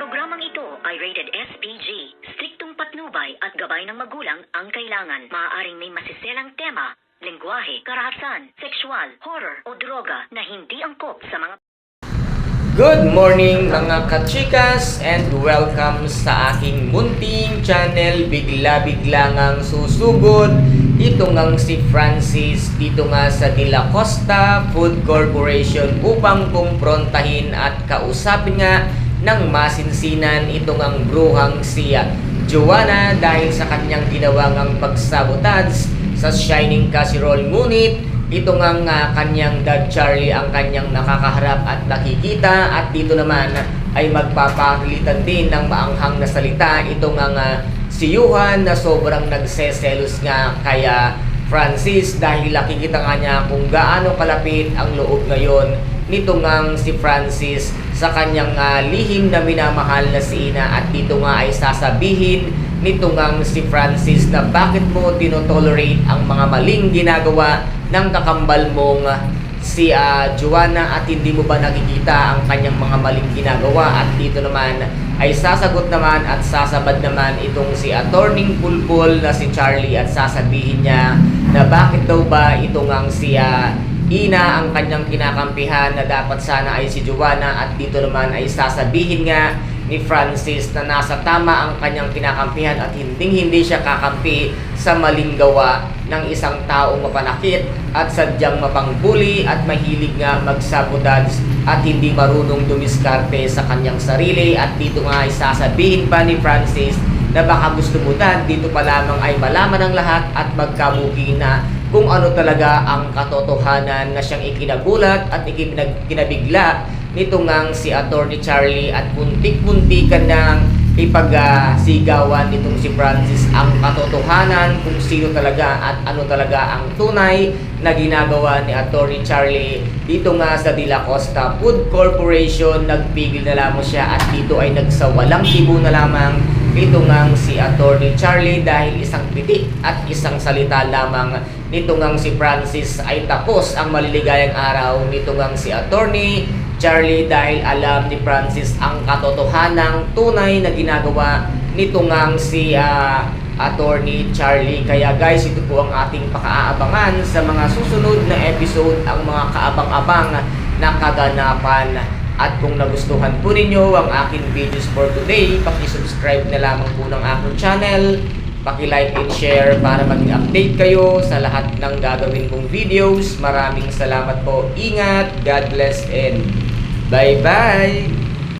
Programang ito ay rated SPG. Striktong patnubay at gabay ng magulang ang kailangan. Maaaring may masiselang tema, lengguwahe, karahasan, sexual, horror o droga na hindi angkop sa mga... Good morning mga kachikas and welcome sa aking munting channel. Bigla-bigla ngang susugod. Ito ngang si Francis dito nga sa De La Costa Food Corporation upang kumprontahin at kausapin nga ng masinsinan ito ngang bruhang si Joanna dahil sa kanyang ginawa ngang pagsabotage sa Shining Casserole. Ngunit ito ngang kanyang Dad Charlie ang kanyang nakakaharap at nakikita, at dito naman ay magpapakilitan din ng maanghang na salita ito ngang si Johan na sobrang nagseselos nga kaya Francis dahil nakikita nga niya kung gaano kalapit ang loob ngayon nito ngang si Francis sa kanyang lihim na minamahal na si Ina, at dito nga ay sasabihin nito ngang si Francis na bakit mo tinotolerate ang mga maling ginagawa ng kakambal mong si Joanna, at hindi mo ba nakikita ang kanyang mga maling ginagawa? At dito naman ay sasagot naman at sasabad naman itong si Attorney Pulpul na si Charlie at sasabihin niya na bakit daw ba itong ang si Ina ang kanyang kinakampihan na dapat sana ay si Joanna, at dito naman ay sasabihin nga ni Francis na nasa tama ang kanyang kinakampihan at hindi siya kakampi sa maling gawa ng isang taong mapanakit at sadyang mapangbuli at mahilig nga magsabotage at hindi marunong dumiskarte sa kanyang sarili. At dito nga ay sasabihin pa ni Francis na baka gusto mo dito pa lamang ay malaman ng lahat at magkabuki na kung ano talaga ang katotohanan na siyang ikinagulat at ikinabigla nito ngang si Attorney Charlie, at muntik-muntikan ng ipagsigawan nitong si Francis ang katotohanan kung sino talaga at ano talaga ang tunay na ginagawa ni Attorney Charlie dito nga sa De La Costa Food Corporation. Nagpigil na lamang siya at dito ay nagsawalang tibo na lamang ito ngang si Attorney Charlie dahil isang pitik at isang salita lamang nito ngang si Francis ay tapos ang maliligayang araw nito ngang si Attorney Charlie dahil alam ni Francis ang katotohanang tunay na ginagawa nito ngang si Attorney Charlie. Kaya guys, ito po ang ating pakaabangan sa mga susunod na episode, ang mga kaabang-abang na kaganapan. At kung nagustuhan po ninyo ang aking videos for today, paki-subscribe na lamang po ng aking channel, paki-like and share para maging update kayo sa lahat ng gagawin kong videos. Maraming salamat po. Ingat, God bless, and bye-bye!